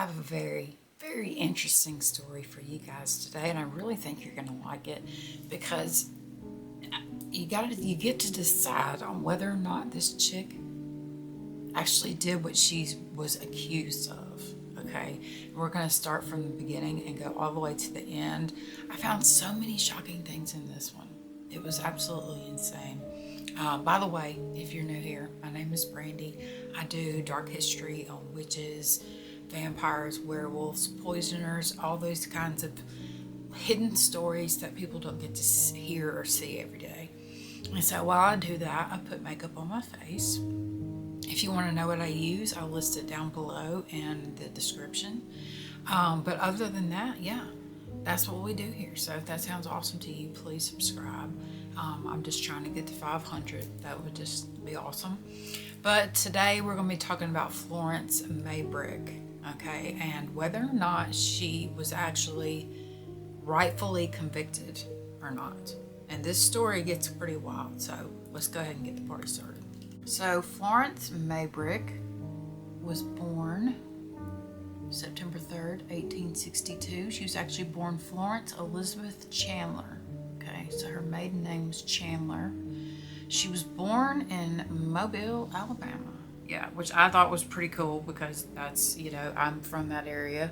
have a very, very interesting story for you guys today, and I really think you're gonna like it because you get to decide on whether or not this chick actually did what she was accused of. Okay, we're gonna start from the beginning and go all the way to the end. I found so many shocking things in this one. It was absolutely insane. By the way, if you're new here, my name is Brandy. I do dark history on witches, vampires, werewolves, poisoners, all those kinds of hidden stories that people don't get to hear or see every day. And so while I do that, I put makeup on my face. If you want to know what I use, I'll list it down below in the description. But other than that, yeah, that's what we do here. So if that sounds awesome to you, please subscribe. I'm just trying to get to 500. That would just be awesome. But today we're going to be talking about Florence Maybrick, okay, and whether or not she was actually rightfully convicted or not. And this story gets pretty wild, so let's go ahead and get the party started. So Florence Maybrick was born September 3rd, 1862. She was actually born Florence Elizabeth Chandler. Okay, so her maiden name was Chandler. She was born in Mobile, Alabama. Yeah, which I thought was pretty cool because that's, I'm from that area.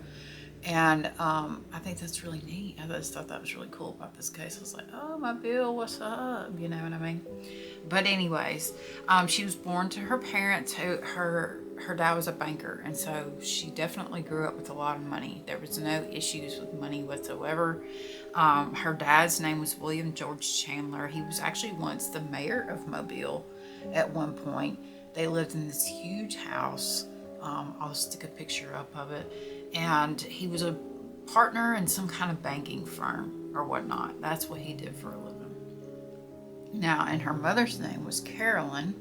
And I think that's really neat. I just thought that was really cool about this case. I was like, oh, Mobile, what's up? You know what I mean? But anyways, she was born to her parents who her dad was a banker, and so she definitely grew up with a lot of money. There was no issues with money whatsoever. Her dad's name was William George Chandler. He was actually once the mayor of Mobile at one point. They lived in this huge house. I'll stick a picture up of it. And he was a partner in some kind of banking firm or whatnot. That's what he did for a living. Now, and her mother's name was Carolyn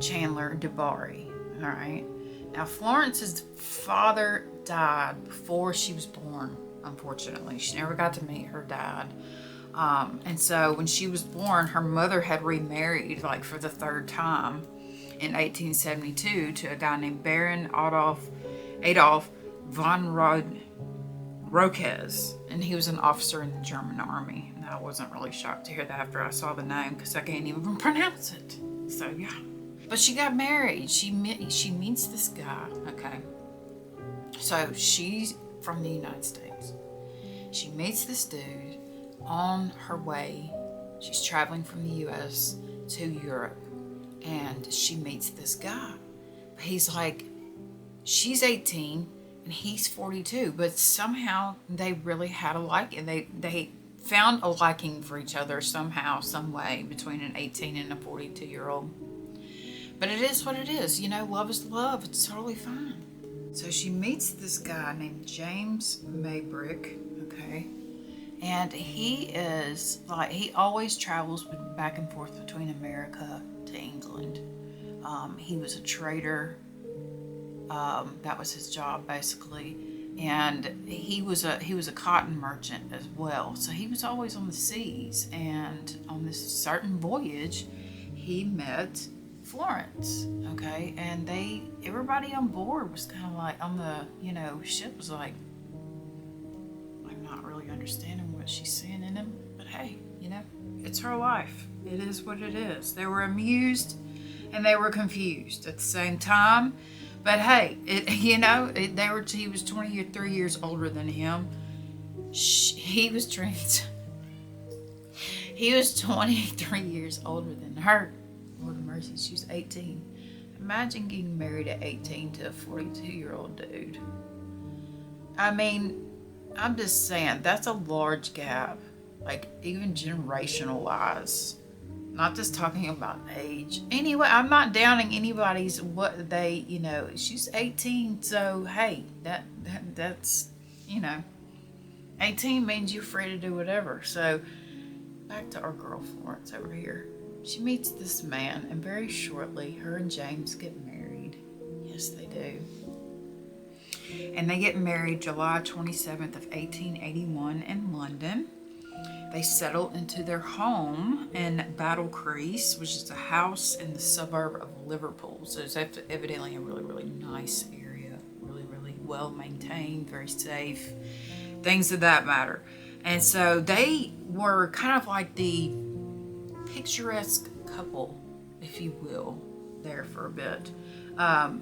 Chandler DeBarry. All right. Now, Florence's father died before she was born, unfortunately. She never got to meet her dad. And so when she was born, her mother had remarried like for the third time in 1872 to a guy named Baron Adolf von Roquez, and he was an officer in the German army. And I wasn't really shocked to hear that after I saw the name because I can't even pronounce it. So yeah. But she got married. She meets this guy, okay? So she's from the United States. She meets this dude on her way. She's traveling from the US to Europe, and she meets this guy. He's like, she's 18 and he's 42, but somehow they really had a liking. They found a liking for each other somehow, some way, between an 18 and a 42-year-old. But it is what it is. Love is love. It's totally fine. So she meets this guy named James Maybrick, okay? And he is like, he always travels back and forth between America to England. He was a trader. That was his job basically. And he was a cotton merchant as well. So he was always on the seas. And on this certain voyage, he met Florence, okay? And everybody on board was kind of like, on the, ship was like, I'm not really understanding what she's seeing in him, but hey, it's her life. It is what it is. They were amused and they were confused at the same time, but hey, he was 23 years older than him. He was 23 years older than her. Lord of mercy, she was 18. Imagine getting married at 18 to a 42-year-old dude. I mean, I'm just saying, that's a large gap, like even generational wise. Not just talking about age. Anyway, I'm not downing anybody's what they, she's 18, so hey, that's 18 means you're free to do whatever. So back to our girl Florence over here. She meets this man, and very shortly, her and James get married. Yes, they do. And they get married July 27th of 1881 in London. They settle into their home in Battle Crease, which is a house in the suburb of Liverpool. So it's evidently a really, really nice area, really, really well maintained, very safe, things of that matter. And so they were kind of like the picturesque couple, if you will, there for a bit.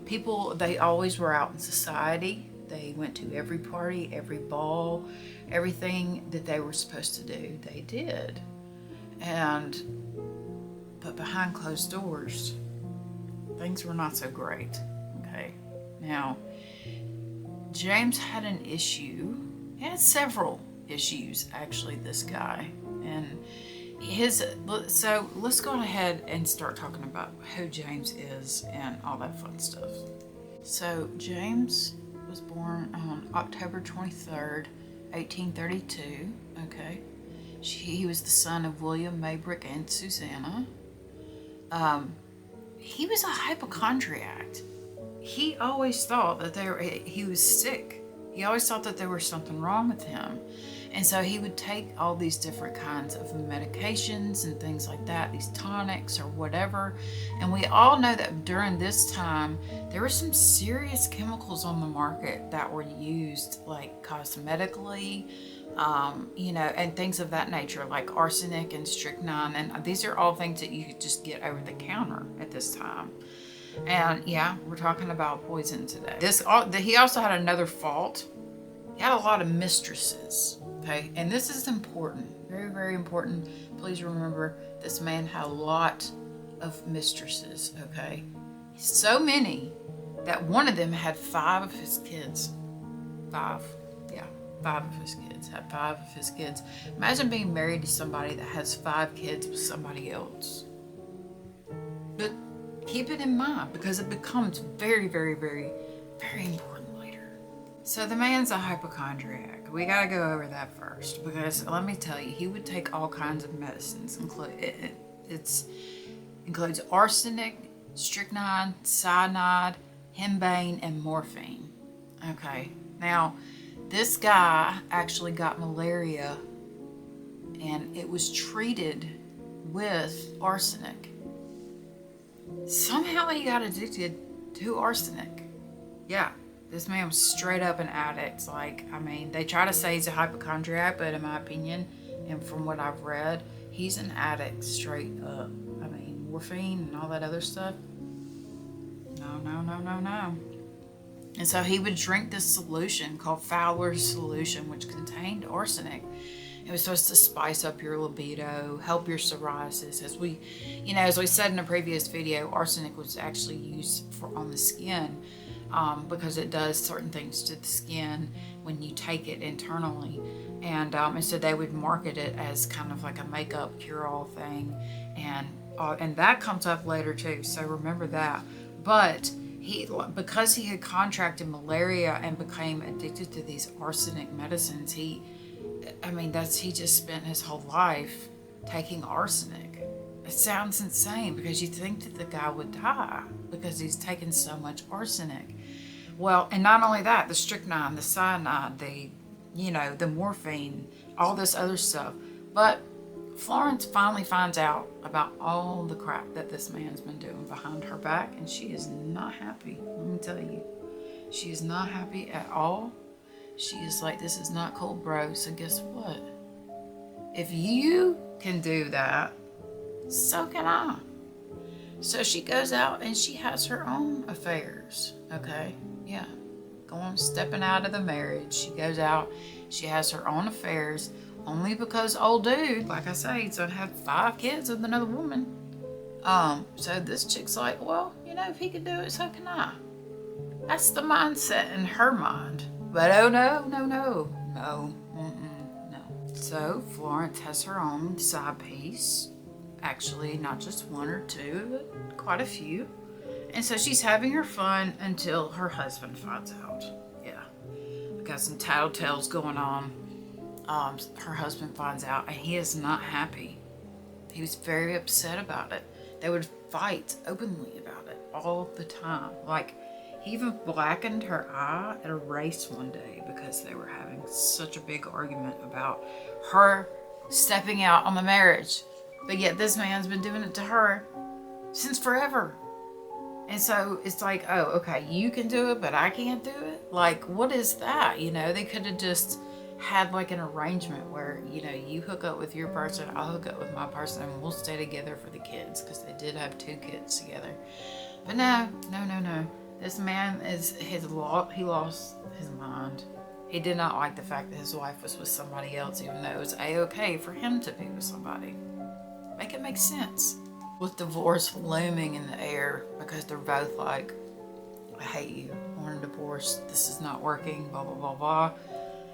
People, they always were out in society. They went to every party, every ball, everything that they were supposed to do, they did. But behind closed doors, things were not so great. Okay. Now, James had an issue. He had several issues, actually, this guy. And so let's go ahead and start talking about who James is and all that fun stuff. So James was born on October 23rd, 1832. Okay. He was the son of William Maybrick and Susanna. He was a hypochondriac. He always thought that he was sick. He always thought that there was something wrong with him. And so he would take all these different kinds of medications and things like that, these tonics or whatever. And we all know that during this time, there were some serious chemicals on the market that were used, like cosmetically, and things of that nature, like arsenic and strychnine. And these are all things that you could just get over the counter at this time. And yeah, we're talking about poison today. He also had another fault. He had a lot of mistresses. Okay, and this is important, very, very important. Please remember, this man had a lot of mistresses. Okay, so many that one of them had 5 of his kids. 5 of his kids, had 5 of his kids. Imagine being married to somebody that has 5 kids with somebody else. But keep it in mind, because it becomes very, very, very, very important later. So the man's a hypochondriac. We gotta go over that first, because let me tell you, he would take all kinds of medicines. It includes arsenic, strychnine, cyanide, henbane, and morphine. Okay, now this guy actually got malaria, and it was treated with arsenic. Somehow he got addicted to arsenic. Yeah, this man was straight up an addict. They try to say he's a hypochondriac, but in my opinion, and from what I've read, he's an addict straight up. Morphine and all that other stuff. No. And so he would drink this solution called Fowler's solution, which contained arsenic. It was supposed to spice up your libido, help your psoriasis. As we said in a previous video, arsenic was actually used on the skin because it does certain things to the skin when you take it internally. And so they would market it as kind of like a makeup cure-all thing. And that comes up later too, so remember that. But because he had contracted malaria and became addicted to these arsenic medicines, he just spent his whole life taking arsenic. It sounds insane, because you think that the guy would die because he's taken so much arsenic. Well, and not only that, the strychnine, the cyanide, the morphine, all this other stuff. But Florence finally finds out about all the crap that this man's been doing behind her back, and she is not happy. Let me tell you, she is not happy at all. She is like, this is not cool, bro. So guess what? If you can do that, so can I. So she goes out and she has her own affairs. Okay, yeah, stepping out of the marriage. She goes out, she has her own affairs. Only because old dude, like I say, he's gonna have 5 kids with another woman. So this chick's like, well, if he could do it, so can I. That's the mindset in her mind. But oh no. So Florence has her own side piece. Actually, not just 1 or 2, but quite a few. And so she's having her fun until her husband finds out. Yeah, got some tattletales going on. Her husband finds out, and he is not happy. He was very upset about it. They would fight openly about it all the time. Like, he even blackened her eye at a race one day because they were having such a big argument about her stepping out on the marriage. But yet this man's been doing it to her since forever. And so it's like, oh, okay, you can do it, but I can't do it. Like, what is that? You know, they could have just had like an arrangement where, you know, you hook up with your person, I'll hook up with my person, and we'll stay together for the kids, because they did have 2 kids together. But no. This man he lost his mind. He did not like the fact that his wife was with somebody else, even though it was a-okay for him to be with somebody. Make it make sense. With divorce looming in the air, because they're both like, I hate you, I want a divorce, this is not working, blah, blah, blah, blah.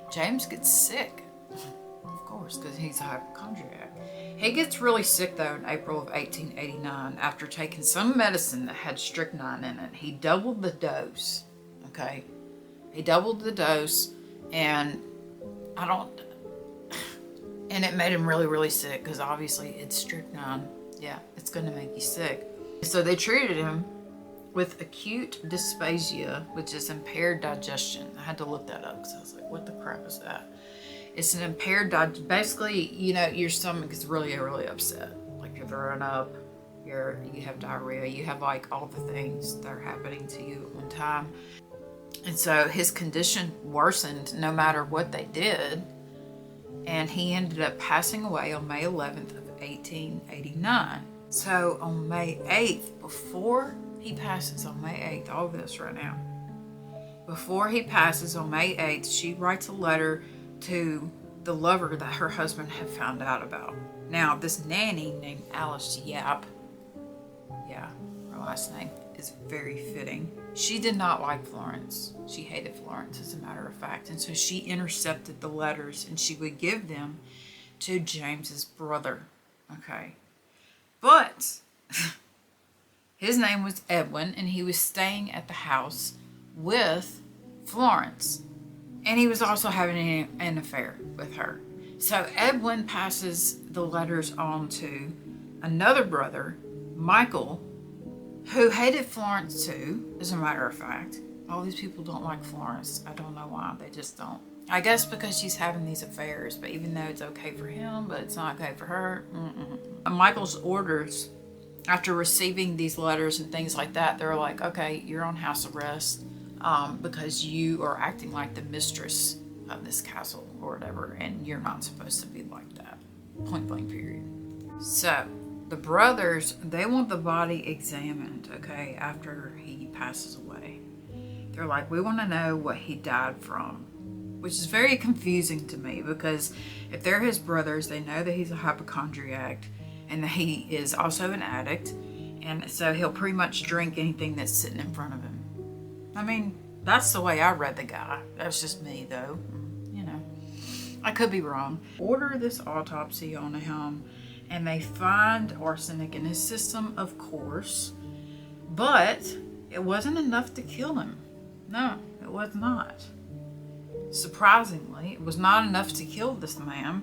James gets sick, of course, because he's a hypochondriac. He gets really sick, though, in April of 1889 after taking some medicine that had strychnine in it. He doubled the dose, okay? He doubled the dose, and and it made him really, really sick, because obviously it's strychnine. Yeah, it's going to make you sick. So they treated him with acute dysphagia, which is impaired digestion. I had to look that up because I was like, what the crap is that? It's an impaired basically, you know, your stomach is really, really upset. Like, you're throwing up, you have diarrhea, you have like all the things that are happening to you at one time. And so his condition worsened no matter what they did. And he ended up passing away on May 11th of 1889. So on May 8th, before he passes on May 8th, all this right now, before he passes on May 8th, she writes a letter to the lover that her husband had found out about. Now, this nanny named Alice Yap, yeah, her last name is very fitting. She did not like Florence. She hated Florence, as a matter of fact. And so she intercepted the letters, and she would give them to James's brother. Okay. But his name was Edwin, and he was staying at the house with Florence. And he was also having an affair with her. So Edwin passes the letters on to another brother, Michael, who hated Florence too, as a matter of fact. All these people don't like Florence. I don't know why. They just don't. I guess because she's having these affairs, but even though it's okay for him, but it's not okay for her. Michael's orders, after receiving these letters and things like that, they're like, okay, you're on house arrest because you are acting like the mistress of this castle or whatever, and you're not supposed to be like that. Point blank, period. So the brothers, they want the body examined, okay, after he passes away. They're like, we want to know what he died from, which is very confusing to me, because if they're his brothers, they know that he's a hypochondriac and that he is also an addict, and so he'll pretty much drink anything that's sitting in front of him. I mean, that's the way I read the guy. That's just me, though. You know, I could be wrong. Order this autopsy on him, and they find arsenic in his system, of course, but it wasn't enough to kill him. No, it was not. Surprisingly, it was not enough to kill this man.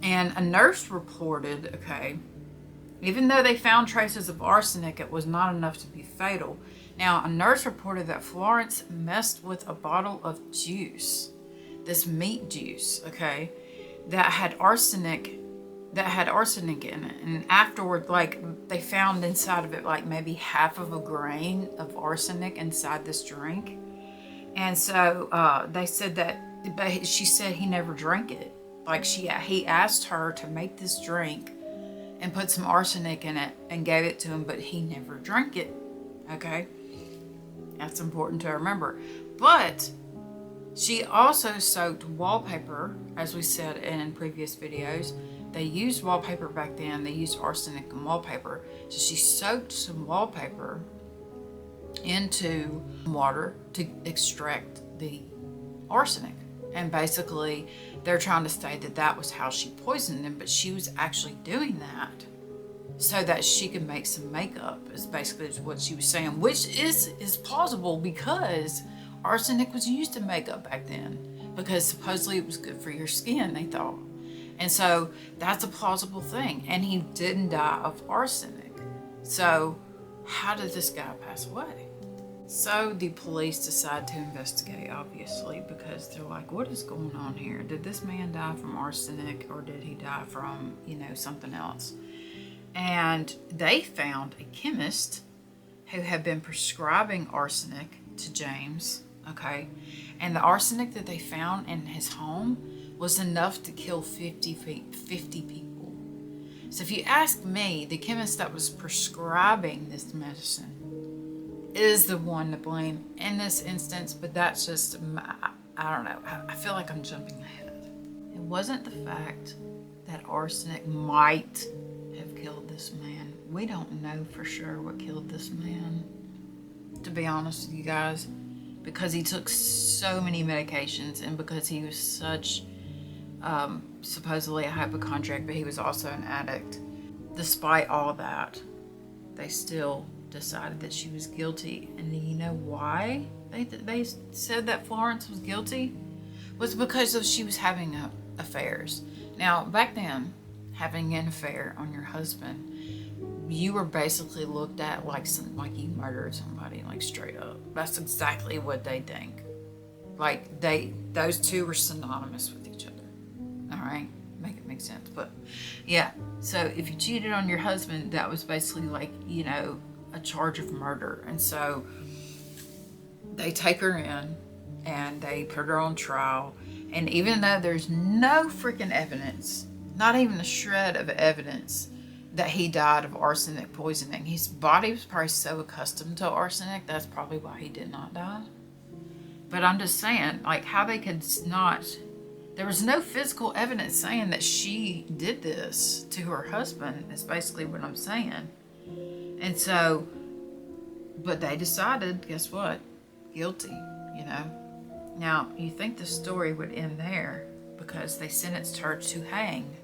And a nurse reported, okay, even though they found traces of arsenic, it was not enough to be fatal. Now, a nurse reported that Florence messed with a bottle of juice, this meat juice, okay, that had arsenic in it. And afterward, like, they found inside of it like maybe half of a grain of arsenic inside this drink. And so they said that, but she said he never drank it. Like, he asked her to make this drink and put some arsenic in it and gave it to him, but he never drank it. Okay, that's important to remember. But she also soaked wallpaper, as we said in previous videos. They used wallpaper back then. They used arsenic in wallpaper. So she soaked some wallpaper into water to extract the arsenic. And basically, they're trying to say that that was how she poisoned him, but she was actually doing that so that she could make some makeup, is basically what she was saying, which is plausible, because arsenic was used in makeup back then, because supposedly it was good for your skin, they thought. And so that's a plausible thing. And he didn't die of arsenic. So how did this guy pass away? So the police decide to investigate, obviously, because they're like, what is going on here? Did this man die from arsenic, or did he die from, something else? And they found a chemist who had been prescribing arsenic to James, okay? And the arsenic that they found in his home was enough to kill 50 people. So if you ask me, the chemist that was prescribing this medicine is the one to blame in this instance, but that's just, I don't know. I feel like I'm jumping ahead. It wasn't the fact that arsenic might have killed this man. We don't know for sure what killed this man, to be honest with you guys, because he took so many medications and because he was such supposedly a hypochondriac, but he was also an addict. Despite all of that, they still decided that she was guilty. And you know why they said that Florence was guilty? Was because she was having affairs. Now, back then, having an affair on your husband, you were basically looked at like you murdered somebody, like straight up. That's exactly what they think. Like those two were synonymous with each other. All right, make it make sense. But yeah, so if you cheated on your husband, that was basically like, you know, a charge of murder. And so they take her in and they put her on trial. And even though there's no freaking evidence, not even a shred of evidence that he died of arsenic poisoning, his body was probably so accustomed to arsenic, that's probably why he did not die. But I'm just saying, like, how they could not, there was no physical evidence saying that she did this to her husband, is basically what I'm saying. And so, but they decided, guess what? Guilty, you know. Now, you think the story would end there because they sentenced her to hang.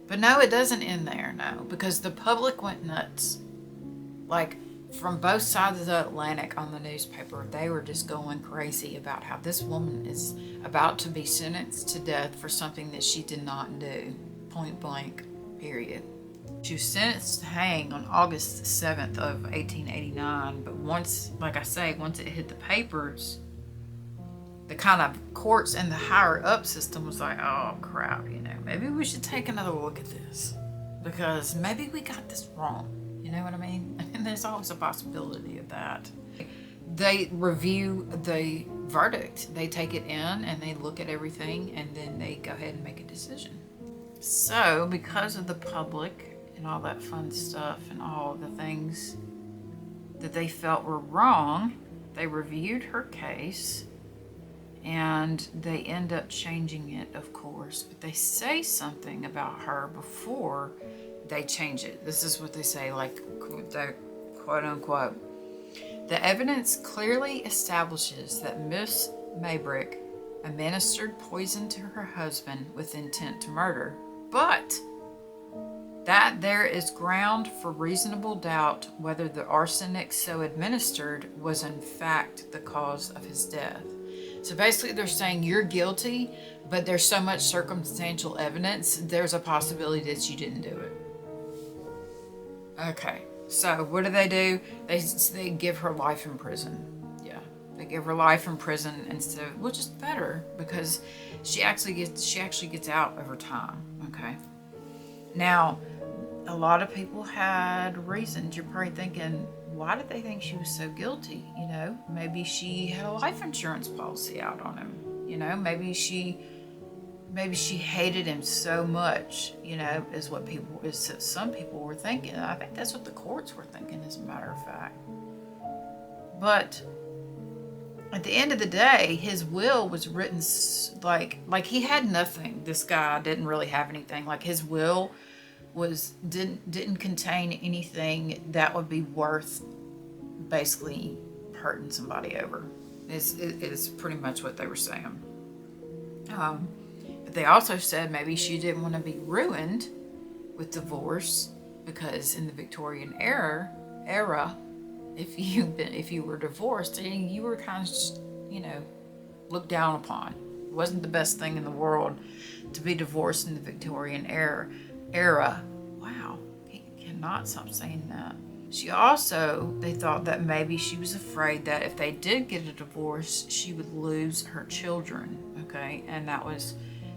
But no, it doesn't end there, no, because the public went nuts. Like, from both sides of the Atlantic on the newspaper, they were just going crazy about how this woman is about to be sentenced to death for something that she did not do, point blank, period. She was sentenced to hang on August 7th of 1889, but once, like I say, once it hit the papers, the kind of courts and the higher up system was like, oh crap, you know, maybe we should take another look at this because maybe we got this wrong. You know what I mean? And there's always a possibility of that. They review the verdict. They take it in and they look at everything and then they go ahead and make a decision. So because of the public and all that fun stuff and all the things that they felt were wrong, they reviewed her case and they end up changing it, of course, but they say something about her before they change it. This is what they say, like, the quote unquote, the evidence clearly establishes that Miss Maybrick administered poison to her husband with intent to murder, but that there is ground for reasonable doubt whether the arsenic so administered was in fact the cause of his death. So basically they're saying you're guilty, but there's so much circumstantial evidence, there's a possibility that you didn't do it. Okay, so what do? They give her life in prison. Yeah, they give her life in prison instead of, which is better because she actually gets out over time. Okay, now a lot of people had reasons. You're probably thinking, why did they think she was so guilty? You know, maybe she had a life insurance policy out on him. You know, maybe she hated him so much, you know, is some people were thinking. I think that's what the courts were thinking, as a matter of fact. But at the end of the day, his will was written like he had nothing. This guy didn't really have anything. Like his will didn't contain anything that would be worth basically hurting somebody over. Is pretty much what they were saying. But they also said maybe she didn't want to be ruined with divorce because in the Victorian era, if you were divorced, you were kind of, you know, looked down upon. It wasn't the best thing in the world to be divorced in the Victorian era. Wow, he cannot stop saying that. They thought that maybe she was afraid that if they did get a divorce, she would lose her children. Okay, and that was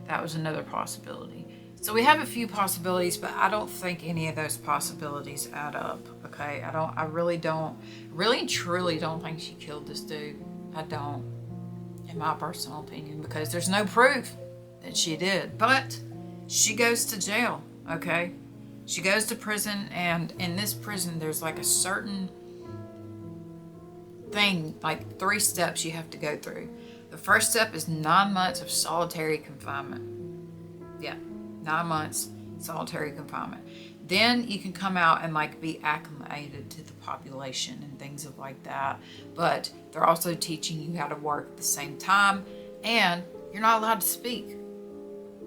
another possibility. So we have a few possibilities, but I don't think any of those possibilities add up. Okay, I really don't, really truly don't think she killed this dude. I don't, in my personal opinion, because there's no proof that she did. But she goes to jail. Okay, she goes to prison, and in this prison, there's like a certain thing, like 3 steps you have to go through. The first step is 9 months of solitary confinement. Yeah, 9 months solitary confinement. Then you can come out and like be acclimated to the population and things of like that. But they're also teaching you how to work at the same time, and you're not allowed to speak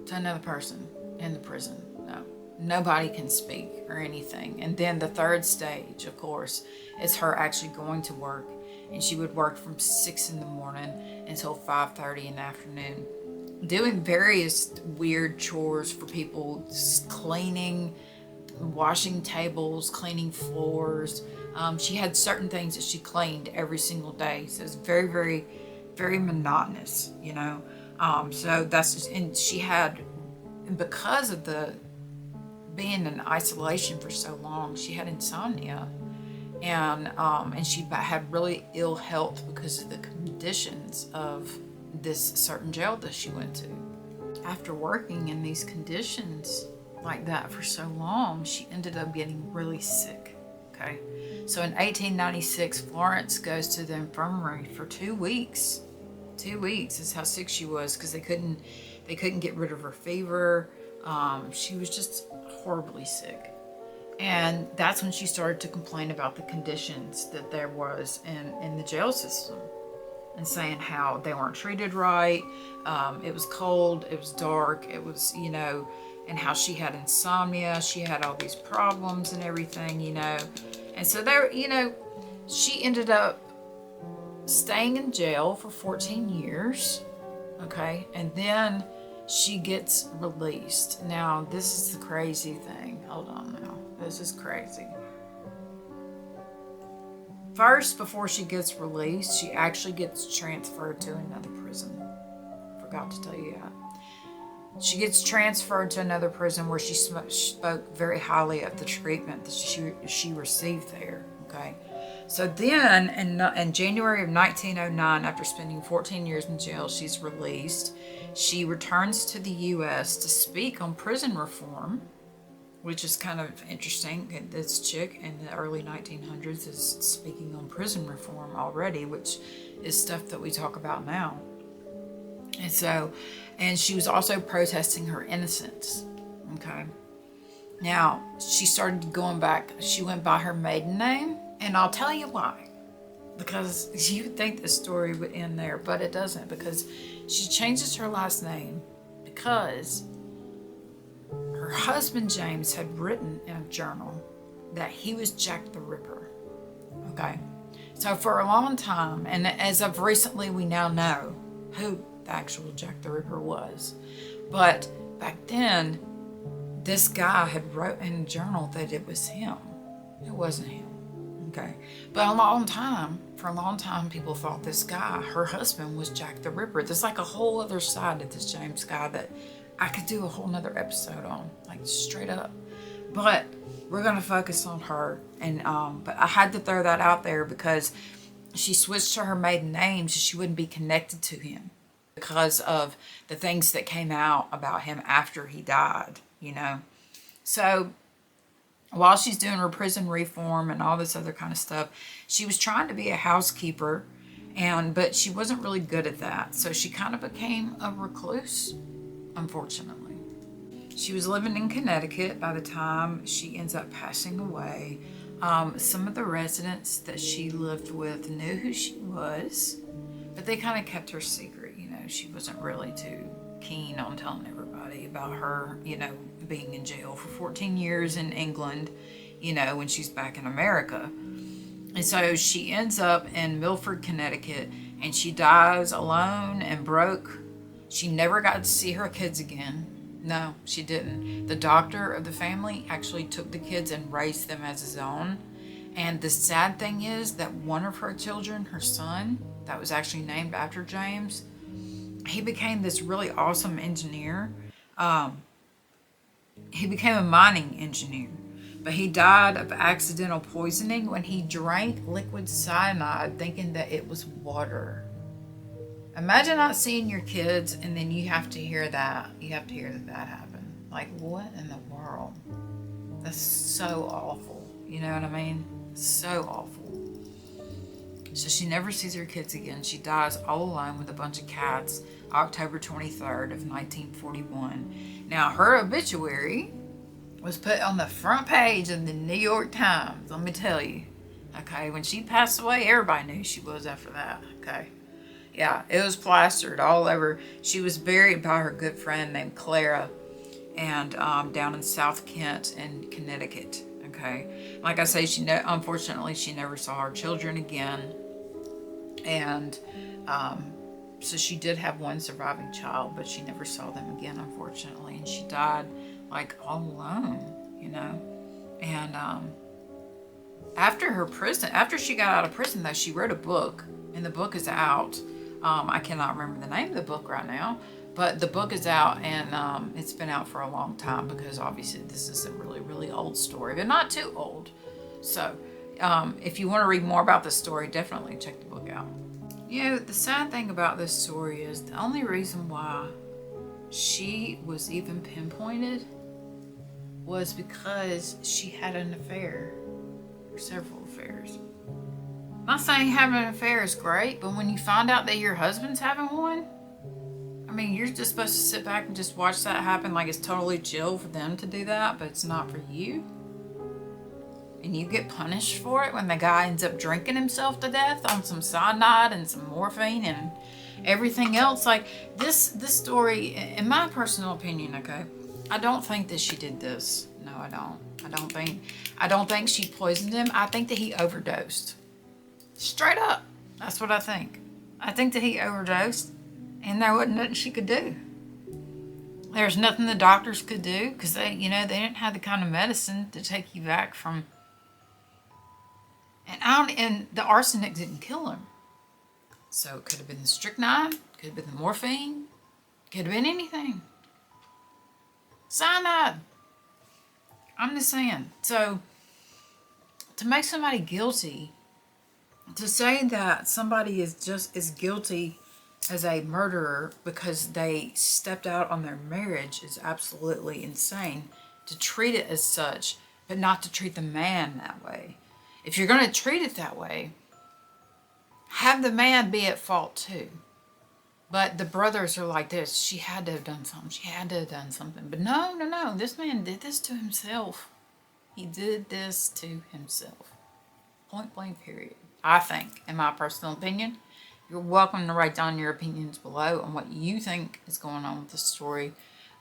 to another person in the prison. No, nobody can speak or anything. And then the third stage, of course, is her actually going to work, and she would work from 6 in the morning until 5:30 in the afternoon, doing various weird chores for people, just cleaning, washing tables, cleaning floors. She had certain things that she cleaned every single day. So it's very, very, very monotonous, you know. So that's just, and she had, because of the being in isolation for so long, she had insomnia, and she had really ill health because of the conditions of this certain jail that she went to. After working in these conditions like that for so long, she ended up getting really sick. Okay, so in 1896, Florence goes to the infirmary for 2 weeks. 2 weeks is how sick she was, because they couldn't get rid of her fever. She was just horribly sick. And that's when she started to complain about the conditions that there was in the jail system, and saying how they weren't treated right. It was cold, it was dark, it was, you know, and how she had insomnia, she had all these problems and everything, you know. And so there, you know, she ended up staying in jail for 14 years, okay? And then she gets released. Now, this is the crazy thing. Hold on now. This is crazy. First, before she gets released, she actually gets transferred to another prison. Forgot to tell you that. She gets transferred to another prison where she spoke very highly of the treatment that she received there. Okay, so then in January of 1909, after spending 14 years in jail, she's released. She returns to the U.S. to speak on prison reform, which is kind of interesting. This chick in the early 1900s is speaking on prison reform already, which is stuff that we talk about now. And so, and she was also protesting her innocence. Okay. Now, she started going back. She went by her maiden name, and I'll tell you why. Because you would think the story would end there, but it doesn't, because she changes her last name because her husband, James, had written in a journal that he was Jack the Ripper. Okay. So for a long time, and as of recently, we now know who the actual Jack the Ripper was. But back then, this guy had wrote in a journal that it was him. It wasn't him. Okay. But for a long time, people thought this guy, her husband, was Jack the Ripper. There's like a whole other side to this James guy that I could do a whole nother episode on, like straight up. But we're going to focus on her. And but I had to throw that out there because she switched to her maiden name so she wouldn't be connected to him, because of the things that came out about him after he died, you know. So while she's doing her prison reform and all this other kind of stuff, she was trying to be a housekeeper, but she wasn't really good at that. So she kind of became a recluse, unfortunately. She was living in Connecticut by the time she ends up passing away. Some of the residents that she lived with knew who she was, but they kind of kept her secret. You know, she wasn't really too keen on telling everybody about her, you know, being in jail for 14 years in England, you know, when she's back in America. And so she ends up in Milford, Connecticut, and she dies alone and broke. She never got to see her kids again. No, she didn't. The doctor of the family actually took the kids and raised them as his own. And the sad thing is that one of her children, her son, that was actually named after James, he became this really awesome engineer. He became a mining engineer, but he died of accidental poisoning when he drank liquid cyanide thinking that it was water. Imagine not seeing your kids and then you have to hear that. You have to hear that that happened. Like, what in the world? That's so awful. You know what I mean? So awful. So she never sees her kids again. She dies all alone with a bunch of cats October 23rd of 1941. Now, her obituary was put on the front page of the New York Times, let me tell you. Okay, when she passed away, everybody knew she was after that. Okay. Yeah, it was plastered all over. She was buried by her good friend named Clara, and down in South Kent in Connecticut. Okay, like I say, unfortunately she never saw her children again, and so she did have one surviving child, but she never saw them again, unfortunately, and she died like all alone, you know. And after she got out of prison, though, she wrote a book, and the book is out. I cannot remember the name of the book right now, but the book is out, and it's been out for a long time because obviously this is a really, really old story, but not too old. So if you want to read more about this story, definitely check the book out. You know, the sad thing about this story is the only reason why she was even pinpointed was because she had an affair, or several affairs. I'm not saying having an affair is great, but when you find out that your husband's having one, I mean, you're just supposed to sit back and just watch that happen like it's totally chill for them to do that, but it's not for you. And you get punished for it when the guy ends up drinking himself to death on some cyanide and some morphine and everything else. Like, this story, in my personal opinion, okay, I don't think that she did this. No, I don't. I don't think she poisoned him. I think that he overdosed. Straight up. That's what I think. I think that he overdosed, and there wasn't nothing she could do. There's nothing the doctors could do because they didn't have the kind of medicine to take you back from. And the arsenic didn't kill him. So it could have been the strychnine, could have been the morphine, could have been anything. Cyanide. I'm just saying. So to make somebody guilty, to say that somebody is just as guilty as a murderer because they stepped out on their marriage is absolutely insane. To treat it as such, but not to treat the man that way. If you're going to treat it that way, have the man be at fault too. But the brothers are like this. She had to have done something. She had to have done something. But no. This man did this to himself. He did this to himself. Point blank, period. I think, in my personal opinion. You're welcome to write down your opinions below on what you think is going on with the story.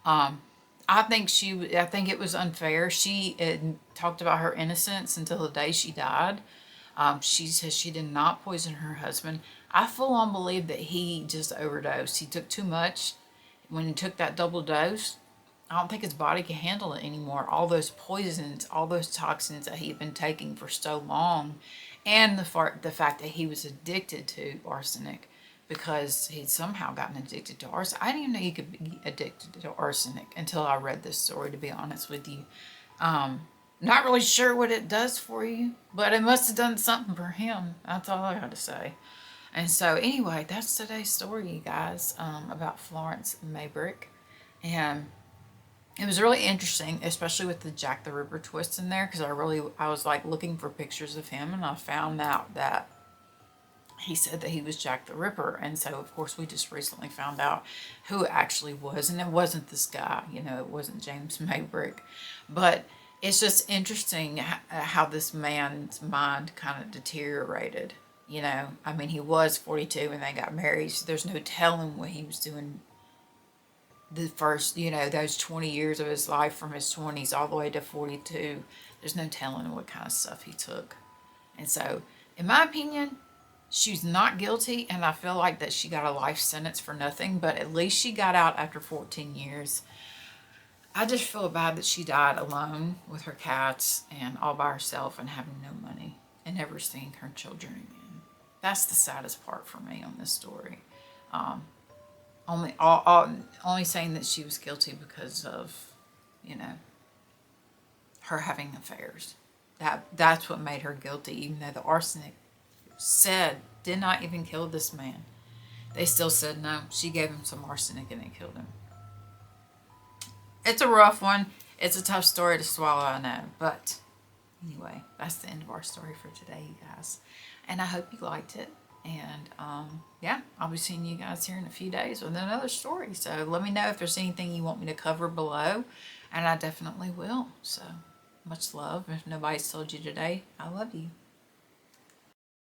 I think it was unfair. She talked about her innocence until the day she died. She says she did not poison her husband. I full on believe that he just overdosed. He took too much. When he took that double dose, I don't think his body can handle it anymore. All those poisons, all those toxins that he had been taking for so long, and the fact that he was addicted to arsenic because he'd somehow gotten addicted to arsenic. I didn't even know you could be addicted to arsenic until I read this story, to be honest with you. Not really sure what it does for you, but it must have done something for him. That's all I got to say. And so anyway, that's today's story, you guys, about Florence Maybrick. And it was really interesting, especially with the Jack the Ripper twist in there, because I was like looking for pictures of him, and I found out that he said that he was Jack the Ripper. And so, of course, we just recently found out who it actually was, and it wasn't this guy, it wasn't James Maybrick. But it's just interesting how this man's mind kind of deteriorated. I mean, he was 42 when they got married, so there's no telling what he was doing the first, those 20 years of his life, from his 20s all the way to 42. There's no telling what kind of stuff he took. And so, in my opinion, she's not guilty, and I feel like that she got a life sentence for nothing, but at least she got out after 14 years. I just feel bad that she died alone with her cats and all by herself and having no money and never seeing her children again. That's the saddest part for me on this story. Only saying that she was guilty because of you know, her having affairs. That's what made her guilty, even though the arsenic did not even kill this man. They still said no, she gave him some arsenic and it killed him. It's a rough one. It's a tough story to swallow, I know. But anyway, that's the end of our story for today, you guys. And I hope you liked it. And yeah, I'll be seeing you guys here in a few days with another story. So let me know if there's anything you want me to cover below. And I definitely will. So much love. If nobody's told you today, I love you.